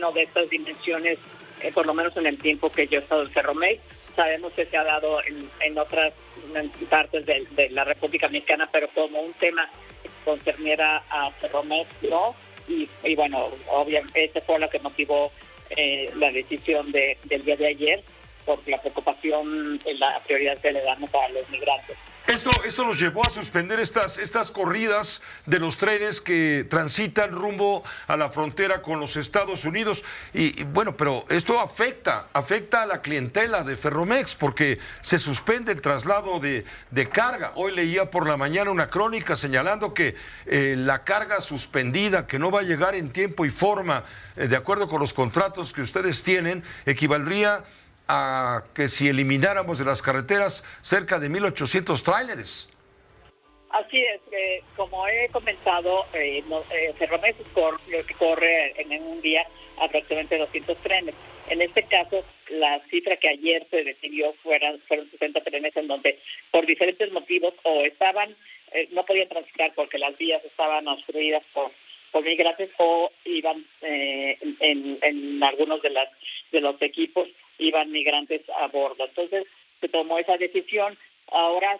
fenómeno de estas dimensiones, por lo menos en el tiempo que yo he estado en Ferromex. Sabemos que se ha dado en otras partes de la República Mexicana, pero como un tema que concerniera a Ferromex, ¿no? Y bueno, obviamente, ese fue lo que motivó la decisión del día de ayer, por la preocupación, la prioridad que le damos a los migrantes. Esto nos llevó a suspender estas corridas de los trenes que transitan rumbo a la frontera con los Estados Unidos. Y bueno, pero esto afecta a la clientela de Ferromex porque se suspende el traslado de carga. Hoy leía por la mañana una crónica señalando que la carga suspendida, que no va a llegar en tiempo y forma, de acuerdo con los contratos que ustedes tienen, equivaldría a que si elimináramos de las carreteras cerca de 1,800 tráileres. Así es, como he comentado, Ferromex corre en un día aproximadamente 200 trenes. En este caso, la cifra que ayer se decidió fueron 60 trenes en donde, por diferentes motivos, o no podían transitar porque las vías estaban obstruidas por migrantes, o iban en algunos de los equipos iban migrantes a bordo. Entonces se tomó esa decisión. Ahora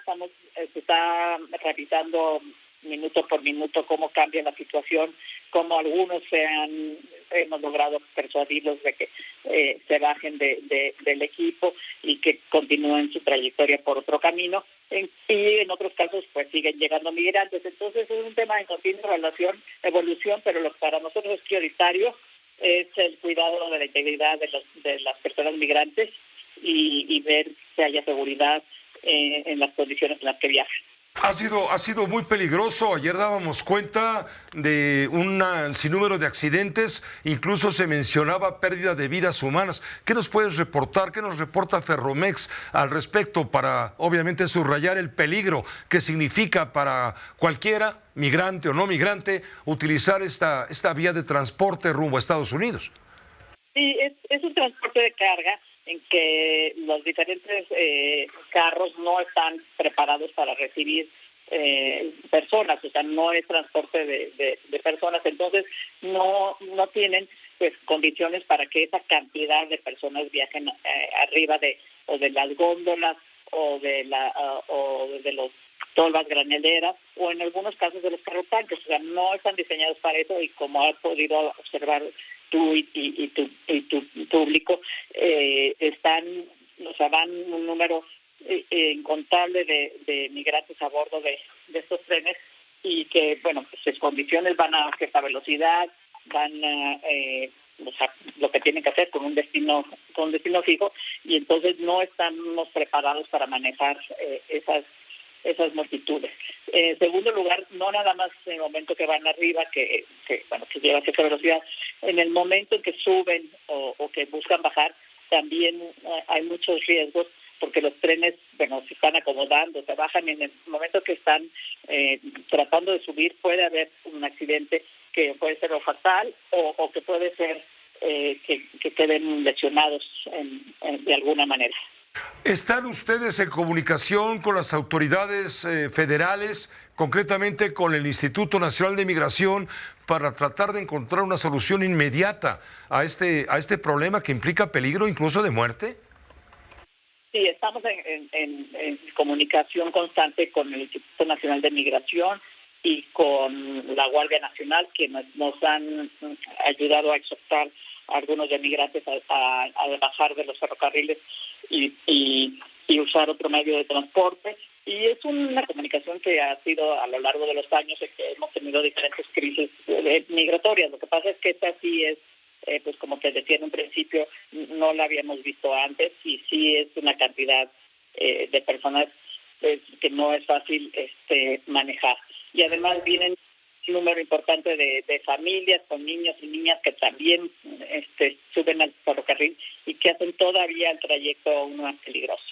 se está revisando minuto por minuto cómo cambia la situación, cómo algunos hemos logrado persuadirlos de que se bajen del equipo y que continúen su trayectoria por otro camino, y en otros casos pues siguen llegando migrantes. Entonces es un tema en continua evolución, pero lo que para nosotros es prioritario es el cuidado de la integridad de las personas migrantes y ver que haya seguridad en las condiciones en las que viajan. Ha sido muy peligroso. Ayer dábamos cuenta de un sinnúmero de accidentes, incluso se mencionaba pérdida de vidas humanas. ¿Qué nos puedes reportar? ¿Qué nos reporta Ferromex al respecto para, obviamente, subrayar el peligro que significa para cualquiera, migrante o no migrante, utilizar esta vía de transporte rumbo a Estados Unidos? Sí, es un transporte de carga en que los diferentes carros no están preparados para recibir personas, o sea, no es transporte de personas, entonces no tienen pues condiciones para que esa cantidad de personas viajen arriba de las góndolas o de los tolvas graneleras, o en algunos casos de los carrotanques. O sea, no están diseñados para eso, y como has podido observar tú y tu público, van un número incontable de migrantes a bordo de estos trenes, y que, bueno, pues sus condiciones van a cierta velocidad, van lo que tienen que hacer con un destino fijo, y entonces no estamos preparados para manejar esas multitudes. En segundo lugar, no nada más en el momento que van arriba, que lleva cierta velocidad, en el momento en que suben o que buscan bajar, también hay muchos riesgos, porque los trenes, se están acomodando, se bajan, y en el momento que están tratando de subir puede haber un accidente que puede ser fatal o que puede ser que queden lesionados de alguna manera. ¿Están ustedes en comunicación con las autoridades federales, concretamente con el Instituto Nacional de Migración, para tratar de encontrar una solución inmediata a este problema que implica peligro incluso de muerte? Sí, estamos en comunicación constante con el Instituto Nacional de Migración y con la Guardia Nacional, que nos han ayudado a exhortar a algunos de migrantes a bajar de los ferrocarriles y usar otro medio de transporte. Y es una comunicación que ha sido a lo largo de los años, en que hemos tenido diferentes crisis migratorias. Lo que pasa es que esta sí es, pues como te decía en un principio, no la habíamos visto antes, y sí es una cantidad de personas que no es fácil manejar. Y además vienen un número importante de familias con niños y niñas que también suben al ferrocarril y que hacen todavía el trayecto aún más peligroso.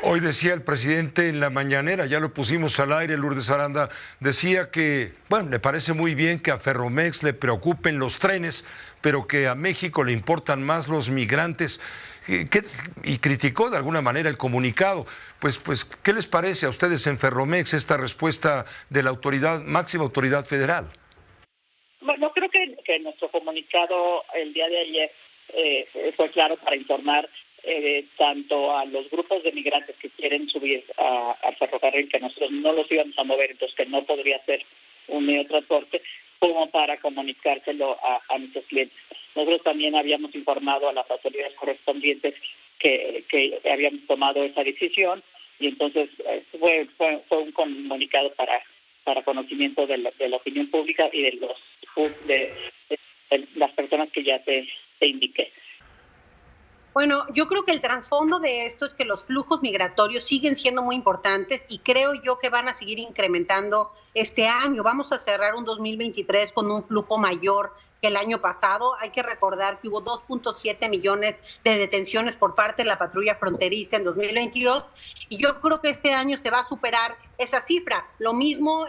Hoy decía el presidente en la mañanera, ya lo pusimos al aire, Lourdes Aranda, decía que, le parece muy bien que a Ferromex le preocupen los trenes, pero que a México le importan más los migrantes, y criticó de alguna manera el comunicado. Pues, ¿qué les parece a ustedes en Ferromex esta respuesta de la máxima autoridad federal? Bueno, creo que que nuestro comunicado el día de ayer fue claro para informar tanto a los grupos de migrantes que quieren subir al ferrocarril, que nosotros no los íbamos a mover, entonces que no podría ser un medio de transporte, como para comunicárselo a nuestros clientes. Nosotros también habíamos informado a las autoridades correspondientes que habíamos tomado esa decisión, y entonces fue un comunicado para conocimiento de la opinión pública y de las personas que ya te indiqué. Bueno, yo creo que el trasfondo de esto es que los flujos migratorios siguen siendo muy importantes y creo yo que van a seguir incrementando este año. Vamos a cerrar un 2023 con un flujo mayor que el año pasado. Hay que recordar que hubo 2.7 millones de detenciones por parte de la patrulla fronteriza en 2022 y yo creo que este año se va a superar esa cifra. Lo mismo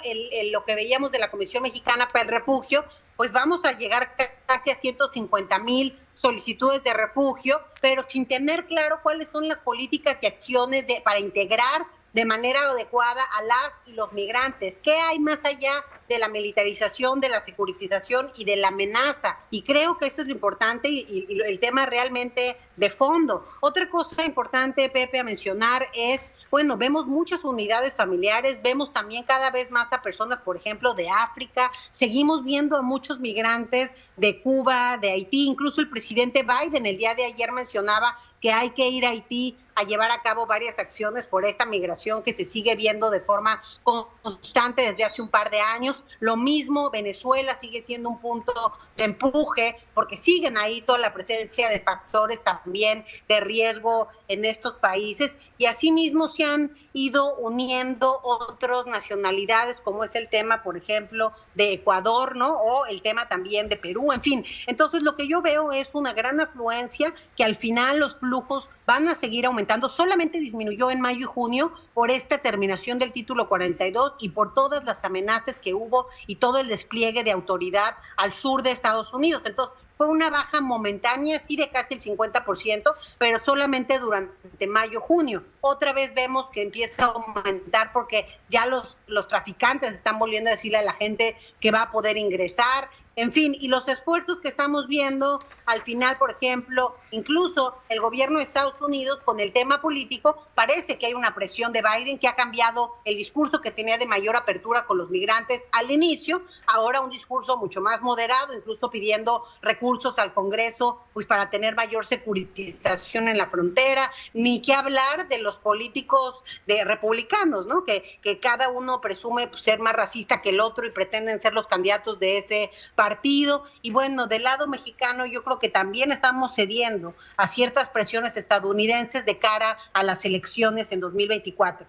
lo que veíamos de la Comisión Mexicana para el Refugio, pues vamos a llegar casi a 150,000 solicitudes de refugio, pero sin tener claro cuáles son las políticas y acciones para integrar de manera adecuada a las y los migrantes. ¿Qué hay más allá de la militarización, de la securitización y de la amenaza? Y creo que eso es lo importante y el tema realmente de fondo. Otra cosa importante, Pepe, a mencionar es, bueno, vemos muchas unidades familiares, vemos también cada vez más a personas, por ejemplo, de África, seguimos viendo a muchos migrantes de Cuba, de Haití, incluso el presidente Biden el día de ayer mencionaba que hay que ir a Haití a llevar a cabo varias acciones por esta migración que se sigue viendo de forma constante desde hace un par de años. Lo mismo, Venezuela sigue siendo un punto de empuje porque siguen ahí toda la presencia de factores también de riesgo en estos países y asimismo se han ido uniendo otras nacionalidades como es el tema, por ejemplo, de Ecuador, ¿no? O el tema también de Perú, en fin. Entonces lo que yo veo es una gran afluencia que al final los flujos van a seguir aumentando, solamente disminuyó en mayo y junio por esta terminación del título 42 y por todas las amenazas que hubo y todo el despliegue de autoridad al sur de Estados Unidos. Entonces, fue una baja momentánea, sí de casi el 50%, pero solamente durante mayo-junio. Otra vez vemos que empieza a aumentar porque ya los traficantes están volviendo a decirle a la gente que va a poder ingresar. En fin, y los esfuerzos que estamos viendo, al final, por ejemplo, incluso el gobierno de Estados Unidos con el tema político, parece que hay una presión de Biden que ha cambiado el discurso que tenía de mayor apertura con los migrantes al inicio, ahora un discurso mucho más moderado, incluso pidiendo recursos al Congreso pues para tener mayor securitización en la frontera, ni que hablar de los políticos de republicanos, ¿no? Que cada uno presume pues, ser más racista que el otro y pretenden ser los candidatos de ese partido. Y bueno, del lado mexicano yo creo que también estamos cediendo a ciertas presiones estadounidenses de cara a las elecciones en 2024.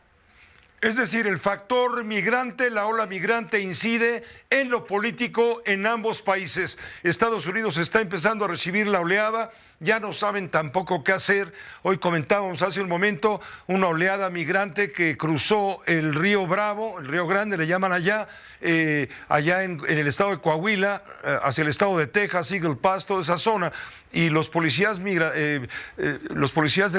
Es decir, el factor migrante, la ola migrante incide en lo político en ambos países. Estados Unidos está empezando a recibir la oleada, ya no saben tampoco qué hacer. Hoy comentábamos hace un momento una oleada migrante que cruzó el río Bravo, el río Grande le llaman allá, allá en el estado de Coahuila, hacia el estado de Texas, Eagle Pass, toda esa zona, y los policías de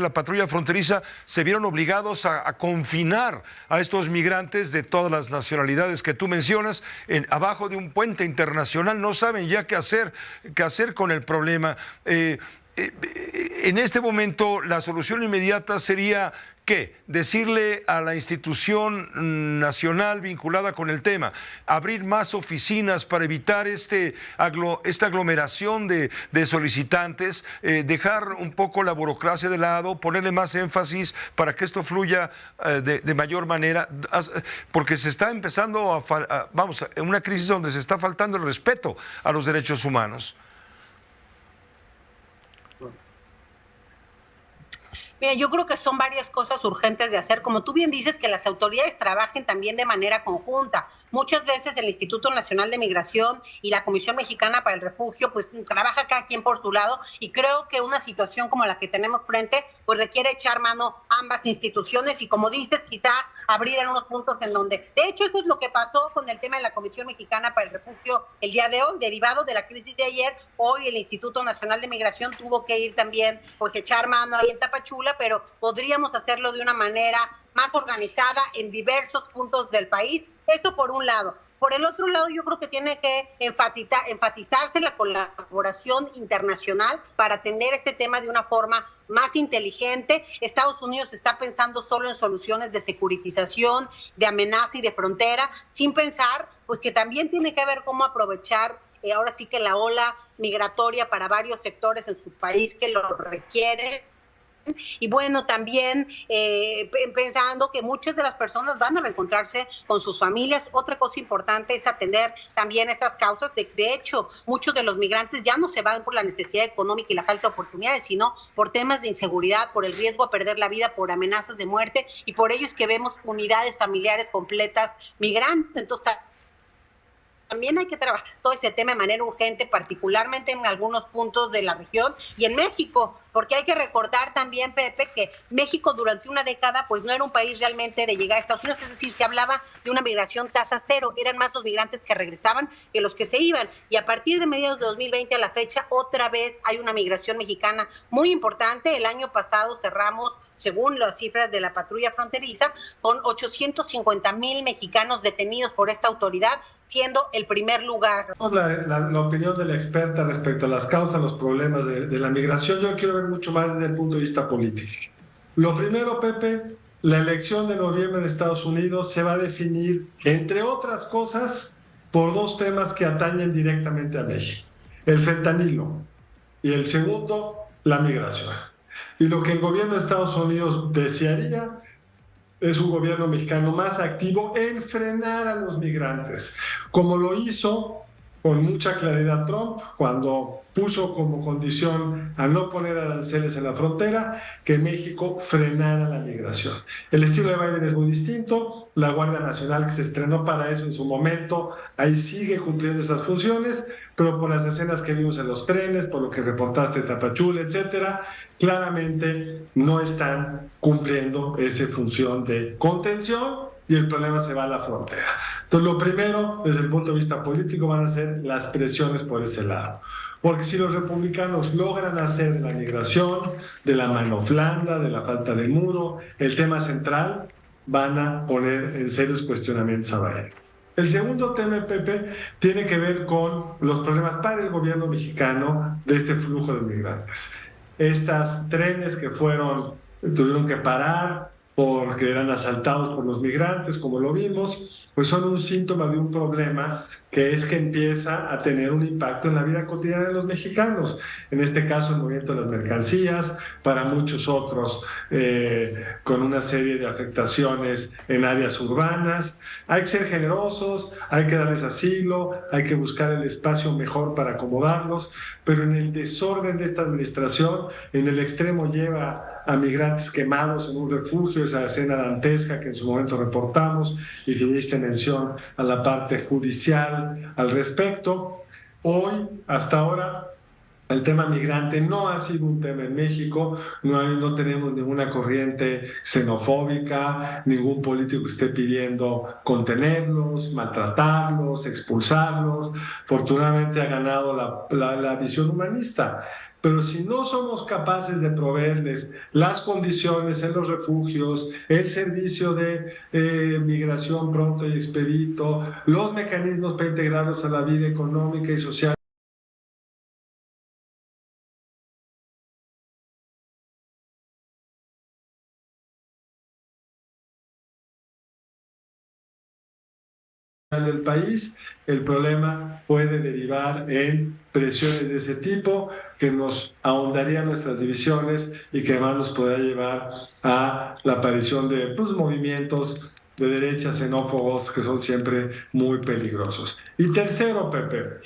la patrulla fronteriza se vieron obligados a confinar a estos migrantes de todas las nacionalidades que tú mencionas, abajo de un puente internacional. No saben ya qué hacer con el problema. En este momento la solución inmediata sería ¿qué? Decirle a la institución nacional vinculada con el tema, abrir más oficinas para evitar esta aglomeración de solicitantes, dejar un poco la burocracia de lado, ponerle más énfasis para que esto fluya de mayor manera, porque se está empezando vamos, en una crisis donde se está faltando el respeto a los derechos humanos. Mira, yo creo que son varias cosas urgentes de hacer. Como tú bien dices, que las autoridades trabajen también de manera conjunta. Muchas veces el Instituto Nacional de Migración y la Comisión Mexicana para el Refugio, pues trabaja cada quien por su lado y creo que una situación como la que tenemos frente, pues requiere echar mano a ambas instituciones y como dices, quizá abrir en unos puntos en donde, de hecho eso es lo que pasó con el tema de la Comisión Mexicana para el Refugio el día de hoy, derivado de la crisis de ayer. Hoy el Instituto Nacional de Migración tuvo que ir también, pues echar mano ahí en Tapachula, pero podríamos hacerlo de una manera más organizada en diversos puntos del país. Eso por un lado. Por el otro lado, yo creo que tiene que enfatizarse la colaboración internacional para atender este tema de una forma más inteligente. Estados Unidos está pensando solo en soluciones de securitización, de amenaza y de frontera, sin pensar pues que también tiene que ver cómo aprovechar ahora sí que la ola migratoria para varios sectores en su país que lo requieren. Y bueno, también pensando que muchas de las personas van a reencontrarse con sus familias. Otra cosa importante es atender también estas causas. De hecho, muchos de los migrantes ya no se van por la necesidad económica y la falta de oportunidades, sino por temas de inseguridad, por el riesgo a perder la vida, por amenazas de muerte, y por ello es que vemos unidades familiares completas migrantes. Entonces, también hay que trabajar todo ese tema de manera urgente, particularmente en algunos puntos de la región y en México, porque hay que recordar también, Pepe, que México durante una década pues no era un país realmente de llegar a Estados Unidos, es decir, se hablaba de una migración tasa cero, eran más los migrantes que regresaban que los que se iban, y a partir de mediados de 2020 a la fecha, otra vez hay una migración mexicana muy importante. El año pasado cerramos, según las cifras de la patrulla fronteriza, con 850,000 mexicanos detenidos por esta autoridad, siendo el primer lugar. La opinión de la experta respecto a las causas, los problemas de la migración, yo quiero ver mucho más desde el punto de vista político. Lo primero, Pepe, la elección de noviembre en Estados Unidos se va a definir, entre otras cosas, por dos temas que atañen directamente a México: el fentanilo y el segundo, la migración. Y lo que el gobierno de Estados Unidos desearía es un gobierno mexicano más activo en frenar a los migrantes, como lo hizo con mucha claridad Trump cuando puso como condición a no poner aranceles en la frontera que México frenara la migración. El estilo de Biden es muy distinto. La Guardia Nacional, que se estrenó para eso en su momento, ahí sigue cumpliendo esas funciones, pero por las escenas que vimos en los trenes, por lo que reportaste de Tapachula, etcétera, claramente no están cumpliendo esa función de contención y el problema se va a la frontera. Entonces, lo primero, desde el punto de vista político, van a ser las presiones por ese lado. Porque si los republicanos logran hacer la migración, de la mano blanda, de la falta de muro, el tema central, van a poner en serios cuestionamientos a Biden. El segundo tema, Pepe, tiene que ver con los problemas para el gobierno mexicano de este flujo de migrantes. Estas trenes que tuvieron que parar porque eran asaltados por los migrantes, como lo vimos, pues son un síntoma de un problema que es que empieza a tener un impacto en la vida cotidiana de los mexicanos. En este caso, el movimiento de las mercancías, para muchos otros, con una serie de afectaciones en áreas urbanas. Hay que ser generosos, hay que darles asilo, hay que buscar el espacio mejor para acomodarlos, pero en el desorden de esta administración, en el extremo lleva a migrantes quemados en un refugio, esa escena dantesca que en su momento reportamos y que diste mención a la parte judicial al respecto. Hoy, hasta ahora, el tema migrante no ha sido un tema en México, no tenemos ninguna corriente xenofóbica, ningún político que esté pidiendo contenerlos, maltratarlos, expulsarlos. Afortunadamente ha ganado la visión humanista. Pero si no somos capaces de proveerles las condiciones en los refugios, el servicio de migración pronto y expedito, los mecanismos para integrarlos a la vida económica y social del país, el problema puede derivar en presiones de ese tipo que nos ahondarían nuestras divisiones y que además nos podrá llevar a la aparición de movimientos de derecha xenófobos que son siempre muy peligrosos. Y tercero, Pepe,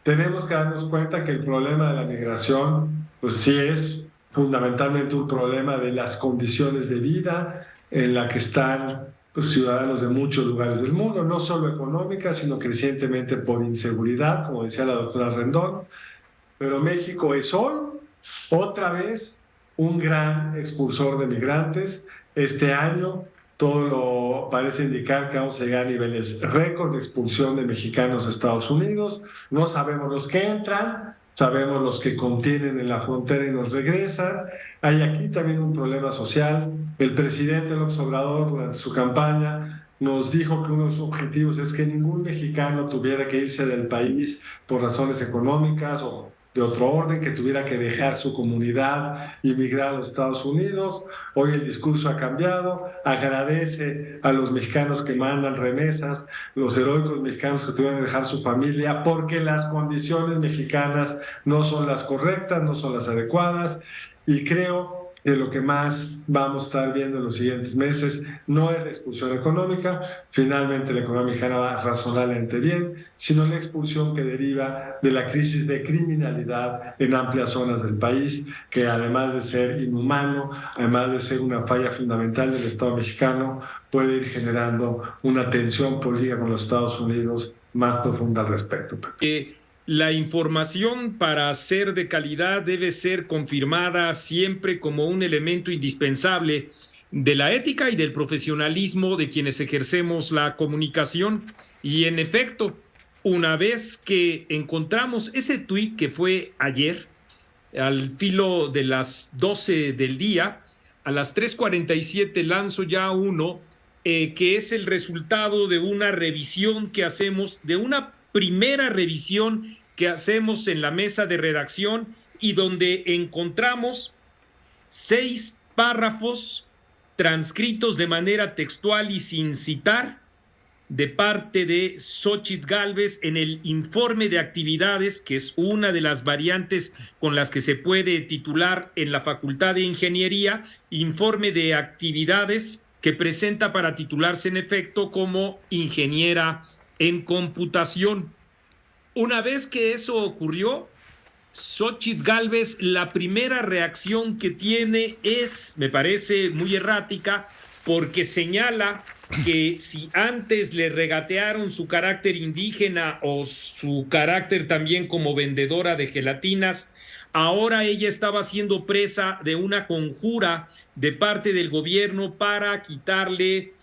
tenemos que darnos cuenta que el problema de la migración, pues sí es fundamentalmente un problema de las condiciones de vida en la que están ciudadanos de muchos lugares del mundo, no solo económica, sino crecientemente por inseguridad, como decía la doctora Rendón. Pero México es hoy, otra vez, un gran expulsor de migrantes. Este año todo lo parece indicar que vamos a llegar a niveles récord de expulsión de mexicanos a Estados Unidos. No sabemos los que entran, sabemos los que contienen en la frontera y nos regresan. Hay aquí también un problema social. El presidente López Obrador, durante su campaña, nos dijo que uno de sus objetivos es que ningún mexicano tuviera que irse del país por razones económicas o de otro orden, que tuviera que dejar su comunidad y migrar a los Estados Unidos. Hoy el discurso ha cambiado, agradece a los mexicanos que mandan remesas, los heroicos mexicanos que tuvieron que dejar su familia, porque las condiciones mexicanas no son las correctas, no son las adecuadas, y creo que lo que más vamos a estar viendo en los siguientes meses no es la expulsión económica, finalmente la economía mexicana va razonablemente bien, sino la expulsión que deriva de la crisis de criminalidad en amplias zonas del país, que además de ser inhumano, además de ser una falla fundamental del Estado mexicano, puede ir generando una tensión política con los Estados Unidos más profunda al respecto. La información, para ser de calidad, debe ser confirmada siempre como un elemento indispensable de la ética y del profesionalismo de quienes ejercemos la comunicación. Y en efecto, una vez que encontramos ese tuit que fue ayer, al filo de las 12 del día, a las 3:47 lanzo ya uno, que es el resultado de una revisión que hacemos, de una primera revisión que hacemos en la mesa de redacción, y donde encontramos 6 párrafos transcritos de manera textual y sin citar de parte de Xóchitl Gálvez en el informe de actividades, que es una de las variantes con las que se puede titular en la Facultad de Ingeniería, informe de actividades que presenta para titularse en efecto como ingeniera en computación. Una vez que eso ocurrió, Xóchitl Gálvez, la primera reacción que tiene es, me parece muy errática, porque señala que si antes le regatearon su carácter indígena o su carácter también como vendedora de gelatinas, ahora ella estaba siendo presa de una conjura de parte del gobierno para quitarle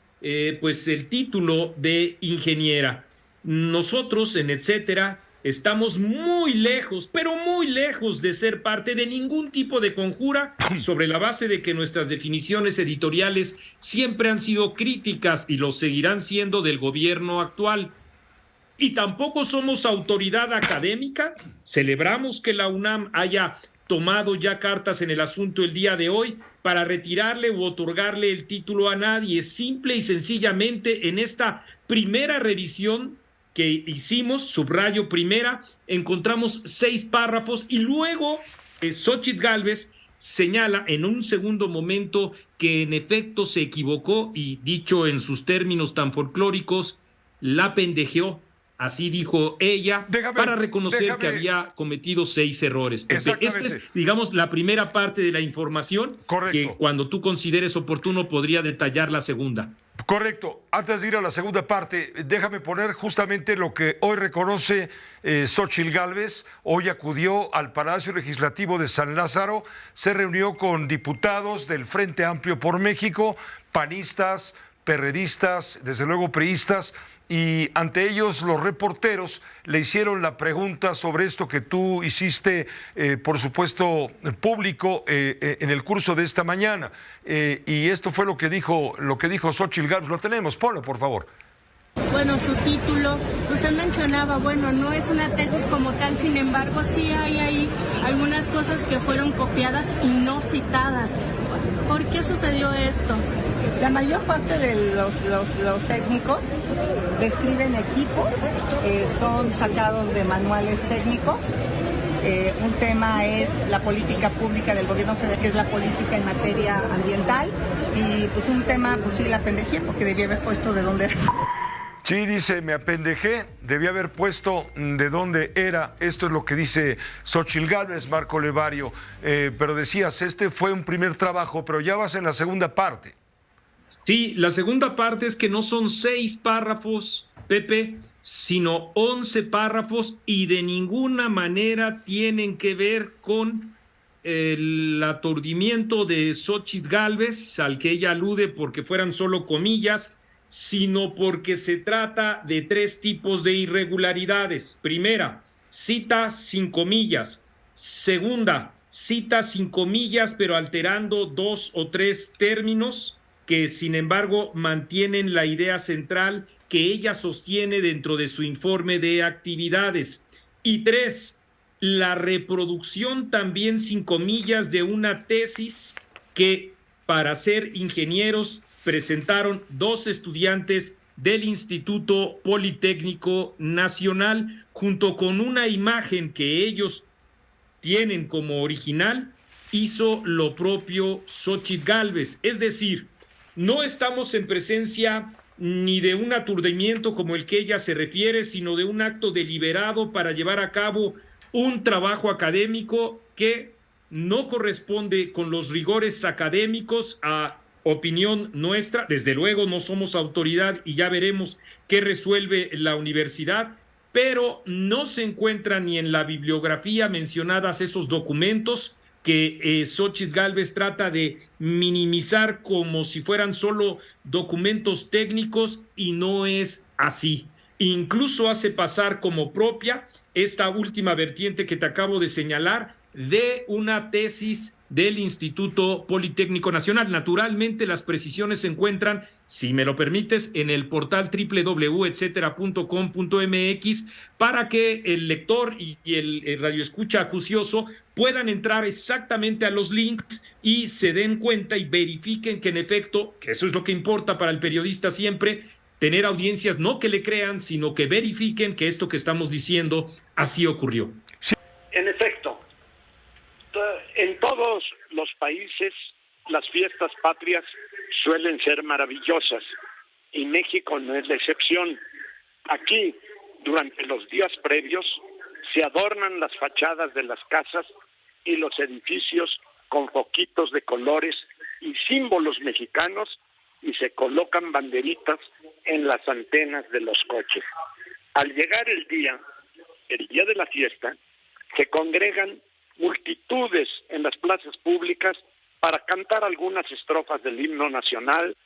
pues el título de ingeniera. Nosotros en Etcétera estamos muy lejos, pero muy lejos de ser parte de ningún tipo de conjura, sobre la base de que nuestras definiciones editoriales siempre han sido críticas y lo seguirán siendo del gobierno actual. Y tampoco somos autoridad académica. Celebramos que la UNAM haya tomado ya cartas en el asunto el día de hoy para retirarle u otorgarle el título a nadie. Simple y sencillamente, en esta primera revisión que hicimos, subrayo primera, encontramos 6 párrafos, y luego Xóchitl Gálvez señala en un segundo momento que en efecto se equivocó y, dicho en sus términos tan folclóricos, la pendejeó. Así dijo ella, para reconocer que había cometido 6 errores. Esta es, digamos, la primera parte de la información. Correcto. Que cuando tú consideres oportuno podría detallar la segunda. Correcto. Antes de ir a la segunda parte, déjame poner justamente lo que hoy reconoce Xóchitl Gálvez. Hoy acudió al Palacio Legislativo de San Lázaro, se reunió con diputados del Frente Amplio por México, panistas, perredistas, desde luego priistas, y ante ellos los reporteros le hicieron la pregunta sobre esto que tú hiciste, por supuesto, público en el curso de esta mañana. Y esto fue lo que dijo Xóchitl Gálvez. Lo tenemos, ponlo, por favor. Bueno, su título, usted mencionaba, bueno, no es una tesis como tal, sin embargo, sí hay ahí algunas cosas que fueron copiadas y no citadas. ¿Por qué sucedió esto? La mayor parte de los técnicos describen equipo, son sacados de manuales técnicos. Un tema es la política pública del gobierno federal, que es la política en materia ambiental, y pues un tema, pues sí, la pendejé, porque debía haber puesto de dónde era. Sí, dice, me apendejé, debía haber puesto de dónde era. Esto es lo que dice Xóchitl Gálvez, Marco Levario. Pero decías, este fue un primer trabajo, pero ya vas en la segunda parte. Sí, la segunda parte es que no son 6 párrafos, Pepe, sino 11 párrafos, y de ninguna manera tienen que ver con el aturdimiento de Xóchitl Gálvez, al que ella alude porque fueran solo comillas, sino porque se trata de 3 tipos de irregularidades. Primera, cita sin comillas. Segunda, cita sin comillas, pero alterando 2 o 3 términos. que sin embargo mantienen la idea central que ella sostiene dentro de su informe de actividades. Y 3, la reproducción también sin comillas de una tesis que para ser ingenieros presentaron 2 estudiantes del Instituto Politécnico Nacional, junto con una imagen que ellos tienen como original, hizo lo propio Xóchitl Gálvez. Es decir, no estamos en presencia ni de un aturdimiento como el que ella se refiere, sino de un acto deliberado para llevar a cabo un trabajo académico que no corresponde con los rigores académicos a opinión nuestra. Desde luego no somos autoridad y ya veremos qué resuelve la universidad, pero no se encuentran ni en la bibliografía mencionadas esos documentos que Xóchitl Gálvez trata de minimizar como si fueran solo documentos técnicos, y no es así. Incluso hace pasar como propia esta última vertiente que te acabo de señalar de una tesis del Instituto Politécnico Nacional. Naturalmente, las precisiones se encuentran, si me lo permites, en el portal www.etcetera.com.mx para que el lector y el radioescucha acucioso puedan entrar exactamente a los links y se den cuenta y verifiquen que en efecto, que eso es lo que importa para el periodista siempre, tener audiencias no que le crean, sino que verifiquen que esto que estamos diciendo así ocurrió. En efecto, en todos los países las fiestas patrias suelen ser maravillosas y México no es la excepción. Aquí, durante los días previos, se adornan las fachadas de las casas y los edificios con foquitos de colores y símbolos mexicanos y se colocan banderitas en las antenas de los coches. Al llegar el día de la fiesta, se congregan multitudes en las plazas públicas para cantar algunas estrofas del himno nacional,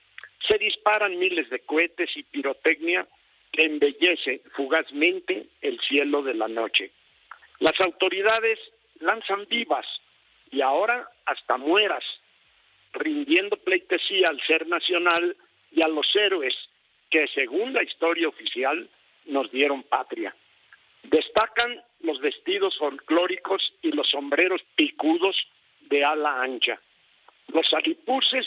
se disparan miles de cohetes y pirotecnia que embellece fugazmente el cielo de la noche. Las autoridades lanzan vivas y ahora hasta mueras, rindiendo pleitesía al ser nacional y a los héroes que, según la historia oficial, nos dieron patria. Destacan los vestidos folclóricos y los sombreros picudos de ala ancha. Los alipuses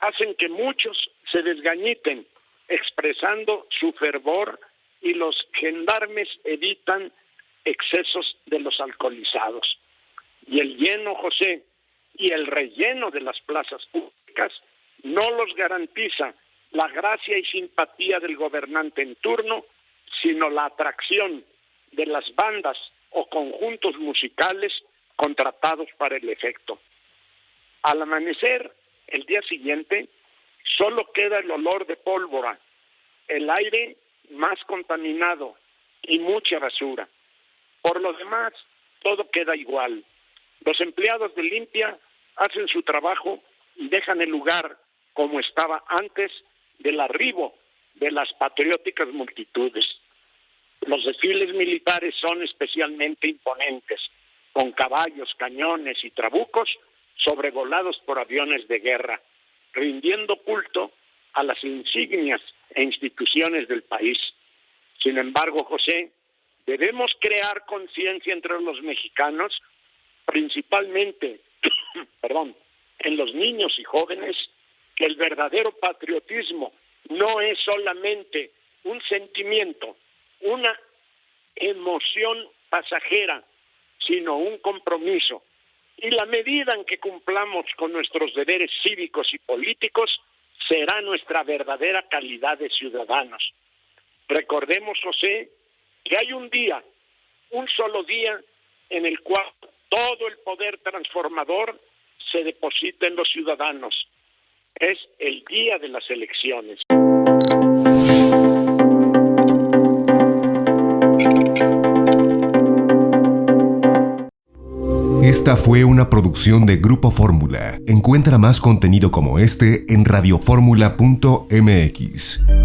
hacen que muchos se desgañiten, expresando su fervor, y los gendarmes evitan excesos de los alcoholizados. Y el lleno, José, y el relleno de las plazas públicas no los garantiza la gracia y simpatía del gobernante en turno, sino la atracción de las bandas o conjuntos musicales contratados para el efecto. Al amanecer, el día siguiente, solo queda el olor de pólvora, el aire más contaminado y mucha basura. Por lo demás, todo queda igual. Los empleados de limpia hacen su trabajo y dejan el lugar como estaba antes del arribo de las patrióticas multitudes. Los desfiles militares son especialmente imponentes, con caballos, cañones y trabucos sobrevolados por aviones de guerra, rindiendo culto a las insignias e instituciones del país. Sin embargo, José, debemos crear conciencia entre los mexicanos, principalmente, en los niños y jóvenes, que el verdadero patriotismo no es solamente un sentimiento, una emoción pasajera, sino un compromiso. Y la medida en que cumplamos con nuestros deberes cívicos y políticos será nuestra verdadera calidad de ciudadanos. Recordemos, José, que hay un solo día, en el cual todo el poder transformador se deposita en los ciudadanos. Es el día de las elecciones. Esta fue una producción de Grupo Fórmula. Encuentra más contenido como este en radioformula.mx.